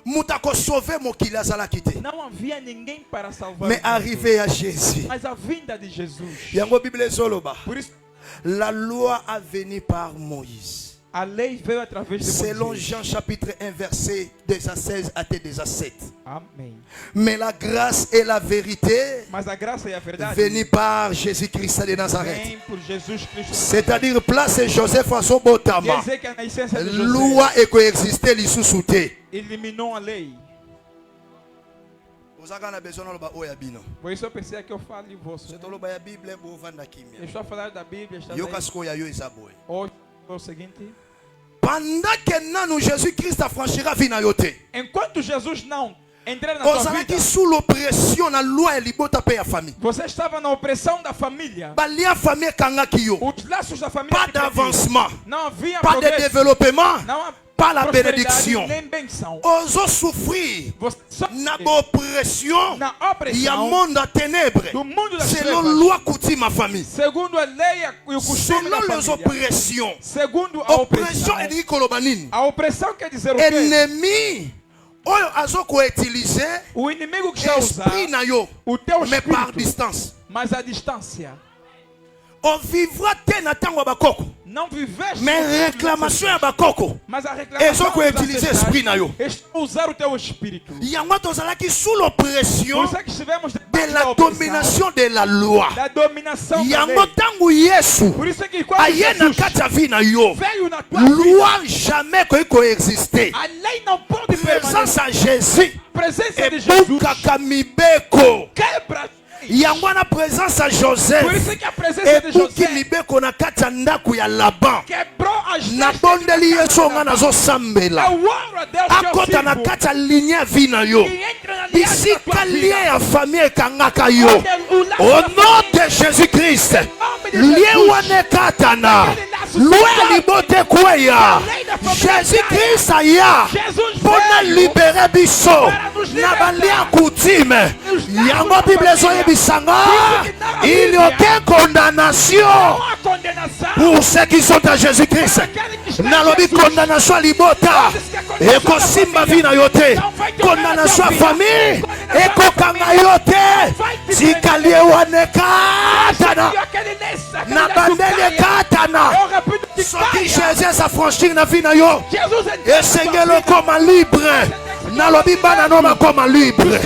Muta sauver mokili azalaki te. Não havia ninguém para salvar. Mais o mundo. arrivé à Jésus. Mas a vinda de Jesus. Yango Bible ezoloba. Por isso, La loi a venu par Moïse. a lei veio através de Selon Moisés. Jean chapitre 1 verset 2 à 16 à 2 à 7. Amém. Mais la grâce et la vérité Mas a graça e a verdade venu par Jésus-Christ de Nazareth. vem por Jesus Cristo. C'est-à-dire place Joseph Quer Asobotama. dizer que a nascença de José Loi et coexister lisusu te. eliminou a lei. Ozaka na besoin na loba oya bino. Por isso eu pensei que eu fale vosso. C'est loba ya Bible bo vanda Eu kimia. estou a falar da Bíblia. Está Yoka siko ya yo ezaboy. hoje é o seguinte. Pendant que nanu Jésus-Christ affranchira vina yo te. Enquanto Jesus não entrar na tua vida, Ozalaki sous l'oppression na loi et libota pe ya famille. você estava na opressão da família. Balia famille kangaki yo. Os laços da família Pas te prendiam. d'avancement, Não havia pas de progresso. développement, Não há pas la prosperidade bénédiction. nem benção. Ozo souffrir Você só na oppression na ya opressão monde à ténèbres. do mundo das Selon trevas. loi coutume ma famille. Segundo a lei e o costume da Selon les família. oppressions. Segundo a Oppression opressão. et kolobanini. A opressão quer dizer o quê? Ennemi oyo azoko utiliser O inimigo que quer usar esprit na yo o teu mais par espírito, distance. mas a distância. On vivra te na tango ya bakoko. Não viveste. Mais réclamation ya bakoko. Mas a reclamação Ezoko utiliser esprit na yo. é usar o teu espírito. Yango tozalaki sous l'oppression Por isso é que estivemos de debaixo da la opressão, domination de la loi. da dominação da Yango lei. tango Yesu Por isso é que quando aye na Jesus kati ya vie na yo. veio na tua vida, Loi jamais koyi coexister. a lei não pode Présence permanecer. à Jésus. A presença de Jesus Ebukaka mibeko. quebra. Yango na présence à Joseph. Por isso é que a presença de Ebuki José mibeko na kati ya ndako ya Laban. quebrou nabondeli yesu nga nazosambela akota na kati ya linie vi na yo bisika lie ya famille ekangaka yo au nom de Jésus Christ lie wana ekatana lwe libote kweya Jésus Christ aya mpona libere biso na balia coutume yango Bible ezoyebisanga il n'y a aucune condamnation pour ceux qui sont à Jésus Christ. Nalobi condamnation libota eko simba vina yote condamnation famille eko kanga yote sikalie wanekatana na bandele katana soki Jésus s'affranchir na vina yo esengelo koma libre nalobi bana no bakoma libre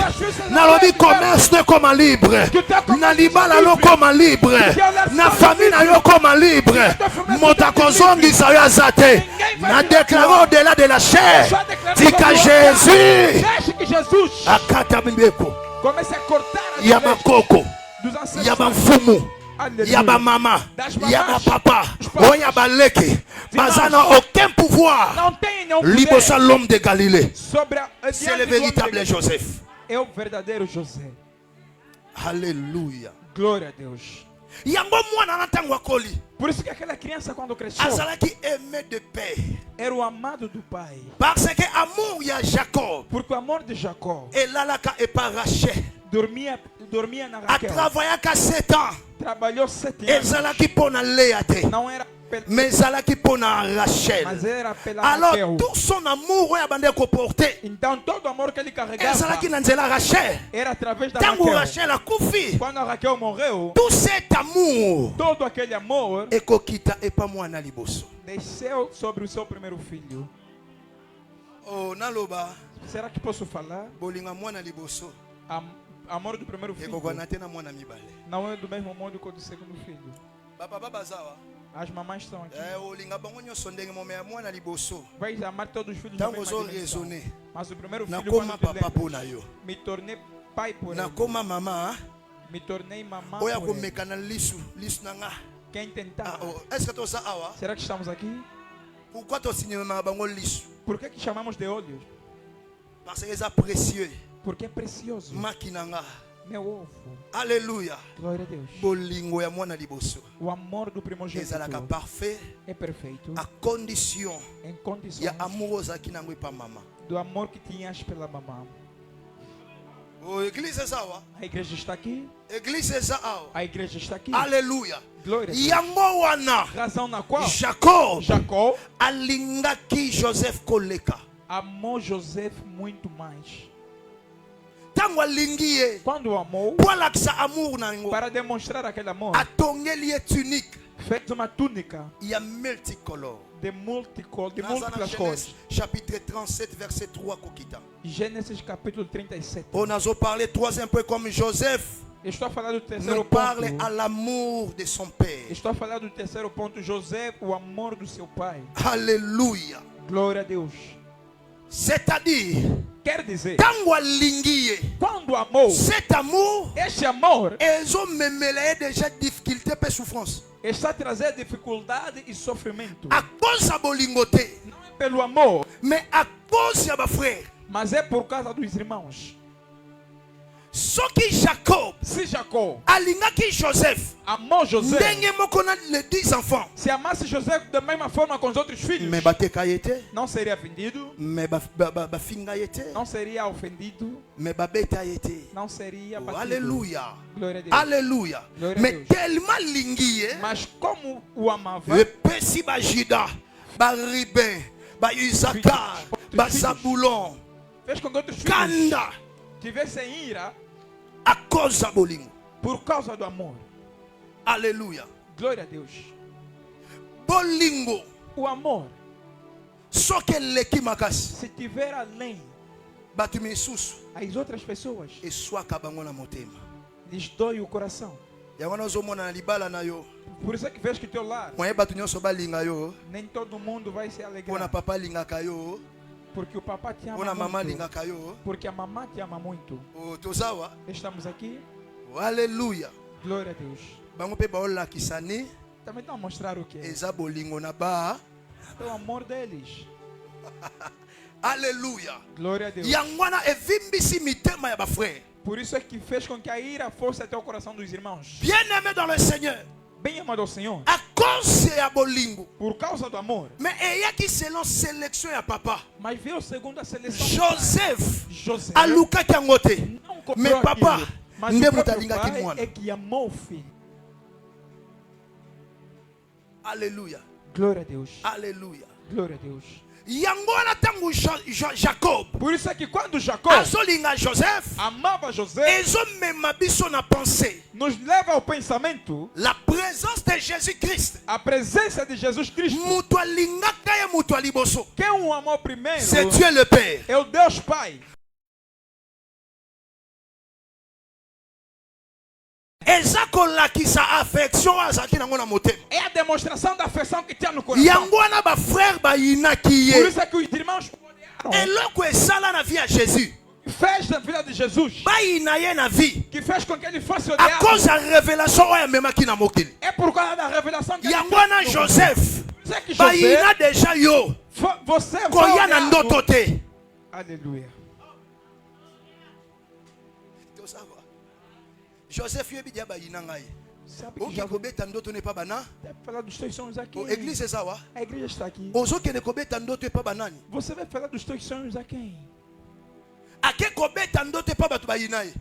nalobi commerce no koma libre na libala no koma libre na famille na yo koma libre motakozongisa yo azate na déclarer au-delà de la chair tika Jésus akata mibeko ya makoko ya mfumu ya ba mama ya ba papa oya baleke bazana aucun pouvoir libosa l'homme de Galilée c'est le véritable Joseph. É o verdadeiro José. Alléluia. Glória a Deus. Yango mwana na tango akoli. Por isso que aquela criança quando cresceu azalaki aimé de père. Era o amado do pai. Parce que amour ya Jacob. Porque o amor de Jacó. Elalaka e par Rachel. Dormia na Raquel. A travaillaka 7 ans. Trabalhou 7 anos. Ezalaki pona Léa te. Não era mais ezalaki pona Rachel. Mas era pela alors Raquel. Tout son amour ya bande comporter. Então todo o amor que ele carregava ezalaki na nzela Rachel. Era através da Tango Raquel. Rachel akufi. Quando a Raquel morreu, tout cet amour todo aquele amor ekokita epa mwana liboso. Desceu sobre o seu primeiro filho. Oh naloba. Será que posso falar? Bolinga mwana liboso. Amor do primeiro filho não é do mesmo modo que o do segundo filho. As mamães estão aqui. Vai amar todos os filhos da mesma direção. Mas o primeiro filho, quando me tornei pai por ele. Me tornei mamãe por ele. Quem tentar? Será que estamos aqui? Por que chamamos de olhos? Porque é precioso. Meu ovo. Alléluia. Glória a Deus. Bolingo ya mwana liboso. O amor do primogênito é perfeito. A condição. Em condições. Ya amorosa aqui na pa mama. Do amor que tinhas pela mamã. Oh, igreja zawa. A igreja está aqui. Igreja zawa. A igreja está aqui. Aleluia. Glória a Deus. Yango wana. Razão na qual Jacob alingaki Joseph koleka. Amou José muito mais. Tango alingie. Quando o amou, para demonstrar aquele amor, fez uma túnica multicolor. De múltiplas cores. Chapitre 37, verset 3 kokita. Gênesis capítulo 37. On a parlé troisième point comme Joseph. Estou a falar do terceiro ponto. Parle à l'amour de son père. Estou a falar do terceiro ponto. José, o amor do seu pai. Alléluia. Glória a Deus. C'est-à-dire, quer dizer, quando amou, cet amour, este amor, déjà difficulté et souffrance. Está a trazer dificuldade e sofrimento. A causa bolingote. Não é pelo amor, mais a causa ba frère. Mas é por causa dos irmãos. Soki Jacob, se Jacob alingaki Joseph, amou José, les 10 enfants. Se amasse José da mesma forma com os outros filhos, não seria vendido, não seria ofendido, não seria batido. Aleluia. Glória a Deus. Aleluia. Mais tellement lingué, mas como o amava, le pesi ba Juda, ba Ruben, ba Isaacar, ba Zabulon, fez com que outros filhos tivessem ira a causa bolingo. Por causa do amor. Aleluia. Glória a Deus. Bolingo. O amor. Só que ele que makasi. Se tiver além. Batumesus. As outras pessoas. E sua cabango na motema. Lhes dói o coração. Por isso é que vês que teu lar. Nem todo mundo vai se alegrar. Porque o papai te ama muito. Porque a mamãe te ama muito. Estamos aqui. Aleluia. Glória a Deus. Também estão a mostrar o que é. Pelo amor deles. Alléluia. Glória a Deus. Yangwana evimbisi mitema ya bafrère. Por isso é que fez com que a ira fosse até o coração dos irmãos. Bien-aimé dans le Seigneur. Bem amado ao Senhor. À cause ya bolingo. Por causa do amor. Mais eyaki selon sélection ya papa. Mas veio segundo a seleção. Joseph. Alukaki yango te. Mais papa nde moto alingaki mwana. É que amou o filho. Alléluia. Glória a Deus. Alléluia. Glória a Deus. Yangwana tangu Jacob. Por isso é que quando Jacob azolinga Joseph, amava José, ezomema biso na pensée, nos leva ao pensamento, la présence de Jésus-Christ. A presença de Jesus Cristo. Mutu alingaka ye mutu aliboso. Quem o amou primeiro? C'est Dieu le Père. É o Deus Pai. É a demonstração da afeição que tinha no coração. Por isso é que os irmãos fez na vida de Jesus, que fez com que ele fosse odiado. É por causa da revelação que ele fez. Joseph, você foi odiado. Aleluia. Joseph yebi dia ba yinanga ye. Sabe kobeta ndoto ne pa bana? Falar dos teus sonhos aqui. A igreja é sawa? A igreja está aqui. Ozo que ne kobeta ndoto e pa banani? Você vai falar dos teus sonhos a quem? Ake kobeta ndoto e pa batu ba yinaye.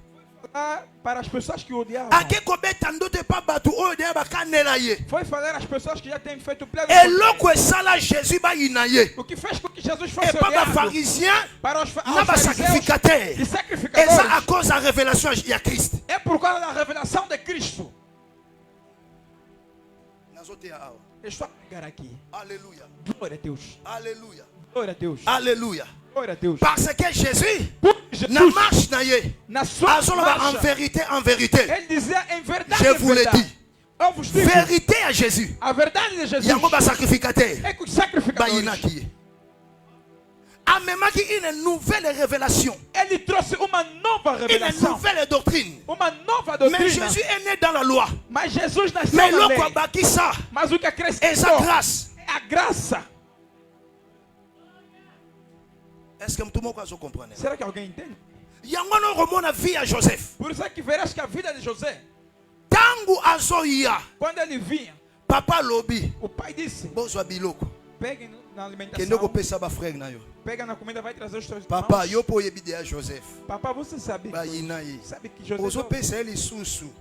Para as pessoas que odiavam. Ake kobeta ndoto e pa batu o de ba kanela ye. Foi falar às pessoas que já têm feito pleno. Eloko esala Jesus ba yinaye. O que fez com que Jesus fosse odiado? Para os sacrificateurs. E sacrificadores. Essa a cause da revelação de Cristo. É por causa da revelação de Cristo. Eu estou a pegar aqui. Aleluia. Glória a Deus. Aleluia. Glória a Deus. Aleluia. Glória a Deus. Parce que Jesus, na marche na sua marche, en vérité, ele dizia em verdade. Je vous le dis. Eu vos digo. Vérité à Jésus. A verdade de Jesus. Yango ba sacrificateur. É que os sacrificadores. Amemaki une nouvelle révélation. Ele trouxe uma nova revelação. Une nouvelle doctrine. Uma nova doutrina. Mais Jésus est né dans la loi. Mas Jesus nasceu na lei. Mas o que acrescentou é a graça. É a graça. Est-ce que tout le monde peut comprendre? Será que alguém entende? Yango no remona vie à Joseph. Por isso é que verás que a vida de José, tangu azoia, quando ele vinha, papa lobi, o pai disse: bozwa biloko. Pegue na alimentação. Pega na comida, vai trazer os teus irmãos. Papa, yo po yebi de Joseph. Papa, você sabe que José ozo pesa ele susu.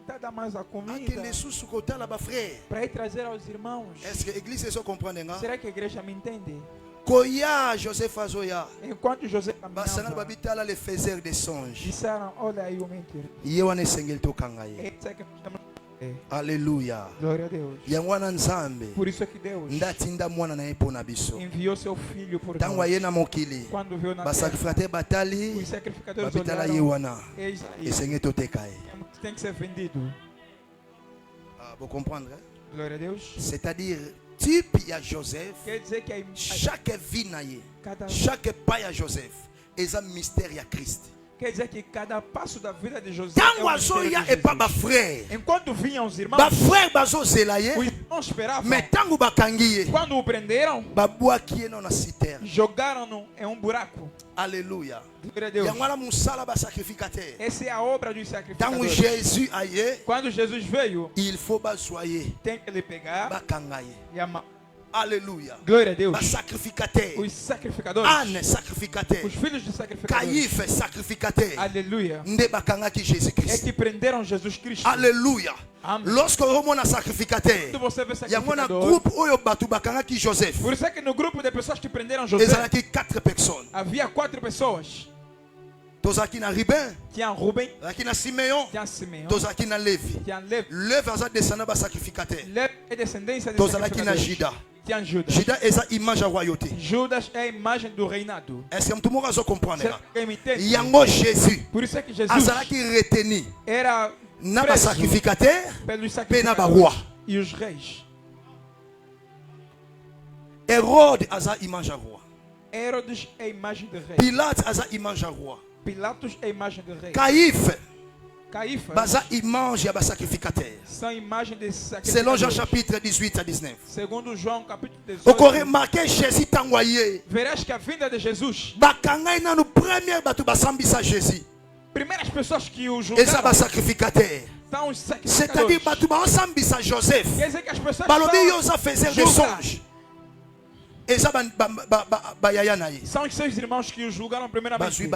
Tá dá mais a comida. Aquele susu kotala ba frère. Para ir trazer aos irmãos. Est-ce que l'église só compreende nga? Será que a igreja me entende? Koya Joseph azoya. Enquanto José caminhava, basana babitala le faiseur de songes. Disseram, olha aí o mentir. Yewa ne sengel to kangaye. Aleluia. Glória a Deus. Yangwana nzambe. Por isso é que Deus ndatinda mwana na yepo na biso. Enviou seu filho por tangu nós. Ayena mokili. Quando viu na terra, batali. Os sacrificadores babitala yewana. Esse to tekaye. Tem que ser vendido. Vous comprendre? Glória a Deus. C'est-à-dire type ya Joseph. Quer dizer que chaque vie naie, chaque pas ya Joseph, est un mystère ya Christ. Quer dizer que cada passo da vida de José é para frère. Enquanto vinham os irmãos, os irmãos esperavam. Quando o prenderam, jogaram-no em um buraco. Aleluia. Glória a Deus. Essa é a obra dos sacrificadores. Quando Jesus veio, tem que lhe pegar e amar. Aleluia. Glória a Deus. Os sacrificadores. Anne, sacrificateur. Os filhos dos sacrificadores. Caïphe, sacrificateur. Aleluia. É que prenderam Jesus Cristo. Aleluia. Lorsque on a sacrificateur, quando você vê sacrificador, por isso é que no grupo de pessoas que prenderam José, havia 4 pessoas. Tozaki na Ruben, tinha Ruben, tozaki na Simeon, tozaki na Levi. Levi aza descendant ba sacrificateur. Levi é descendência de tozaki na Juda. Tinha Judas. Judas é a image da royauté. Judas é a imagem do reinado. Est-ce que tout le monde va comprendre? Yango Jésus. Por isso é que Jesus azalaki retenu. Era na ba sacrificateur, pelos sacrificadores na ba roi. E os reis. Hérode aza image da roi. Herodes é a imagem do rei. Pilatos aza image da roi. Pilatos é a imagem do rei. Caïphe baza image ya sacrificateur. Selon Jean chapitre 18 à 19. Segundo João capítulo 18. Oko remarquer Jésus tangoye. Verás que a vinda de Jesus. Bakanga ina no premier batu basambisa Jésus. Primeiras pessoas que o julgaram. Esa ba sacrificateur. C'est-à-dire batu basambisa Joseph. Quer dizer que as pessoas balobi yosa faisait des songes. São os seus irmãos que o julgaram primeiramente.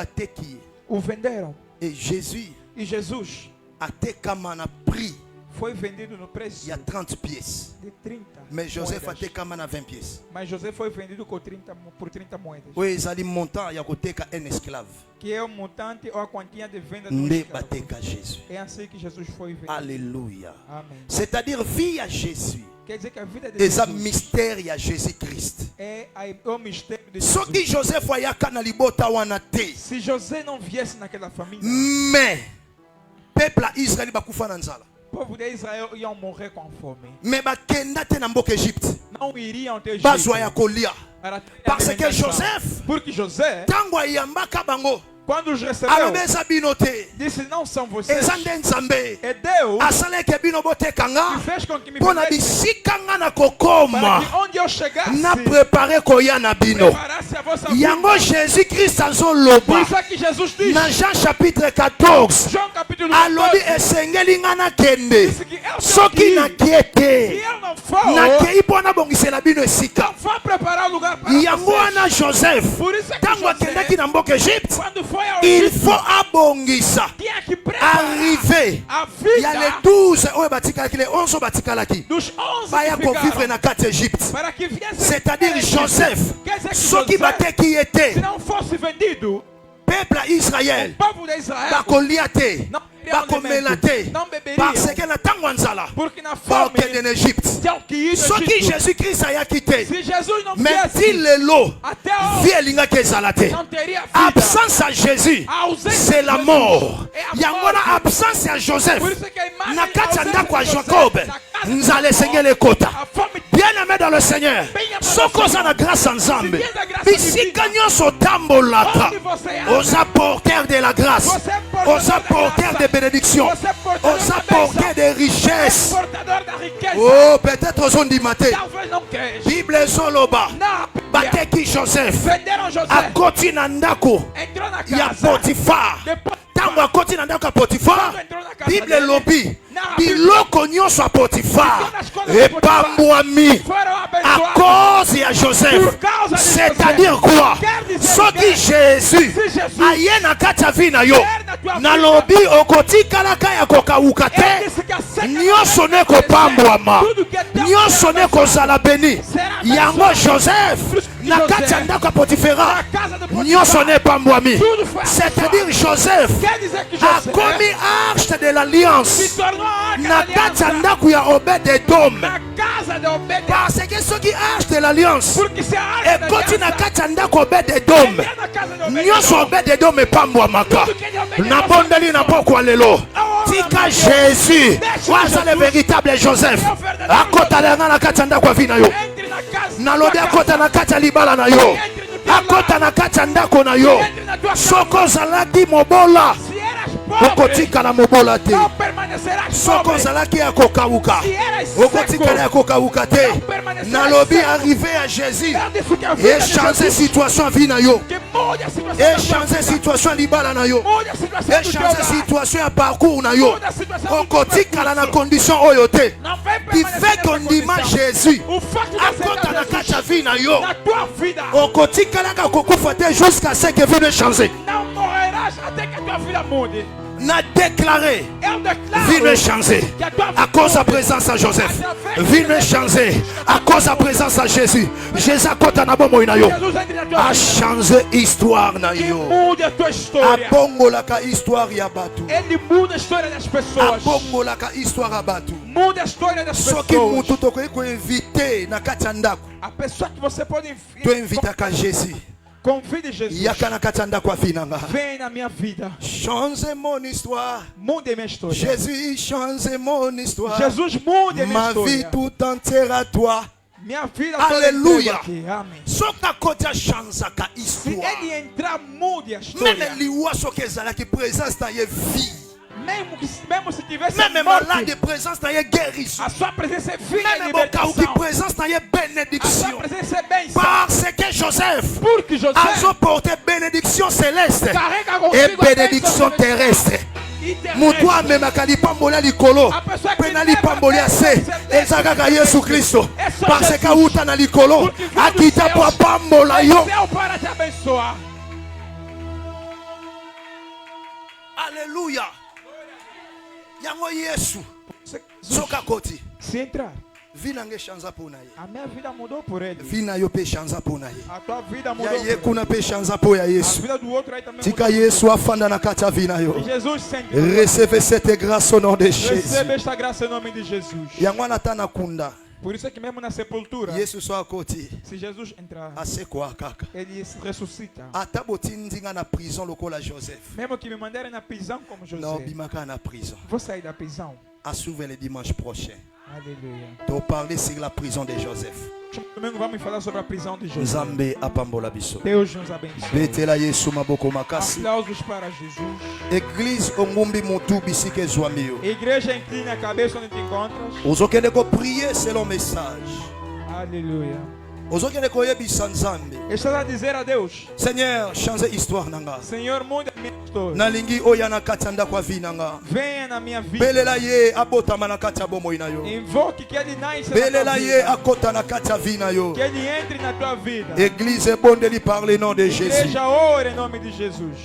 O venderam. E Jesus atekama prix. Foi vendido no preço de 30 pièces. De 30. Mais Joseph atekama na 20 pièces. Mas José foi vendido por 30 moedas. O exali montant ya koteka un esclave. Que é o montante ou a quantia de venda do escravo. Jesus. É assim que Jesus foi vendido. Alléluia. Amém. C'est-à-dire via Jésus. Quer dizer que a vida de Jesus. Mystère à Jésus-Christ. É o mistério de Jesus. Só que Joseph ayaka na libota wana te. Se José não viesse naquela família. Mais peuple Israël bakufa na nzala. O povo de Israel iam morrer com fome. Mais bakenda te na mboka Égypte. Não iriam ter Bazwa ya kolia. Parce que Joseph, porque José, tango ayambaka bango. Quando os recebeu, disse não são vocês. É Deus que fez com que me para que onde eu chegasse, na prepare koyana bino. Yango Jésus Christ azoloba. Na Jean chapitre 14. Alobi esengeli ngana kende. Soki na kiete. Na kei pona bongisela bino esika. Yango ana Joseph. Tango akendaki na mboka Égypte. Il faut abongisa. Arriver. Il y a les 12 les 11 batikalaki. Baya ko vivre na 4 Égypte. C'est-à-dire Joseph. Ce qui battait qui était. Peuple Israël. Bakoliate. Bakomelate. Parce que na tango nzala. Bakende en Égypte. Ce qui Jésus-Christ a quitté. Même si le lot vielinga kezalate. Absence à Jésus, c'est la mort. Yangona absence à Joseph. Nakatanda kwa Jacob. Nzale seigneur le kota. Bien-aimé dans le Seigneur. Sokoza na grâce ensemble. Bisika nyoso tambolaka. Aux apporteurs de la grâce. Aux apporteurs de bénédiction. Aux apporteurs de richesse. Oh, peut-être aux ondes du matin. Bible Zoloba. Bateki Joseph. A koti na ndako ya Potifar. Tango a koti na ndako ya Potifar. Bible lobi. Biloko nyonso a Potifar. Epambwami. À cause de Joseph. C'est-à-dire quoi? Soki Jésus aye na kata vina yo. Na lobi okotika la kaya kokauka te. Nyonso ne kopambwama. Nyonso ne kozala beni. Yango Joseph na kata ndako ya Potifera. Nyonso ne pambwami. C'est-à-dire Joseph a commis arche de l'alliance. Na kata ndako ya Obed-Edom. Parce que ceux qui arche de l'alliance et continue na kata ndako Obed-Edom. Nyonso Obed-Edom epambwamaka. Na bondeli na pokwa lelo. Tika Jésus. Waza le véritable Joseph. Akota na kata ndako vina yo. Na lodi akota na kata libala na yo. Akota na kata ndako na yo. Soko zalaki mobola. Okotika na mobola te. Soko zalaki ya kokauka. Okotika na kokauka te. Na lobi arrivé à Jésus. Et changer situation vina yo. Et changer situation libala na yo. Et changer situation à parcours na yo. Okotika na condition oyo te. Qui fait qu'on dit Jésus. Akota na kata vina yo. Okotika na kokufa te jusqu'à ce que vous ne changez. N'a déclaré vie ne changer à cause de la présence à Joseph. Vie ne changer à cause de la présence à Jésus. Jésus a changé histoire na yo. A bongolaka histoire ya batu. A bongolaka histoire ya batu. Soki mutu toko invité na kati ya ndako. A pessoa que você pode invitar a Jésus. Convide Jesus. Vem na minha vida. Change mon histoire. Mude minha história. Jésus, change mon histoire. Jesus, mude minha ma história. vie tout entière à toi. Minha vida Alléluia. Amém. Soka kotia change ka histoire. Se ele entrar, mude a história. Même liwa soke zala ki présence ta ye vie. Même malade, présence dans guérison. Même mon présence dans bénédiction. Parce que Joseph a porté bénédiction céleste et bénédiction terrestre. Mutwa mema kalipambola likolo pena lipambolia se ezakaka Yesu Kristo parce que uta na likolo akita kwa pambola yo. Alléluia. Yango Yesu soka koti se entrar. Vina nge shanza pona ye. A minha vida mudou por ele. Vina yo pe shanza pona ye. A tua vida mudou. Ya ye kuna pe shanza po ya Yesu. A vida do outro aí também. Tika Yesu afanda na kata vina yo. Jesus sente. Recevez cette grâce au nom de Jésus. Recebe esta graça em nome de Jesus. Yango natana kunda. Por isso é que mesmo na sepultura, Yesu so akoti. se Jesus entrar, asekwa kaka. Ele ressuscita. Ata botindinga na prison lokola Joseph. Mesmo que me mandarem na prisão como José. Non bimaka na prison. Vou sair da prisão. Assouvrez le dimanche prochain. Alléluia. Tu parler sur la prison de Joseph. Domingo vamos falar sobre a prisão de José. Nzambe apambola biso. Deus nos abençoe. Betela Yesu maboko makasi. Aplausos para Jesus. Église ongumbi mutu bisike zwamio. Igreja inclina a cabeça onde te encontras. Ozokende ko prier selon message. Aleluia. Ozokende ko yebisa Nzambe. Estás a dizer a Deus: Seigneur, change histoire nanga. Senhor, muda a minha história. Nalingi oyana katanda kwa vinanga. Venha na minha vida. Belela ye abota manakata bomo inayo. Invoque que ele nasça. Belela ye akota na kata vina yo. Que ele entre na tua vida. Église bonde li parle nom de Jésus. Igreja ore em nome de Jesus.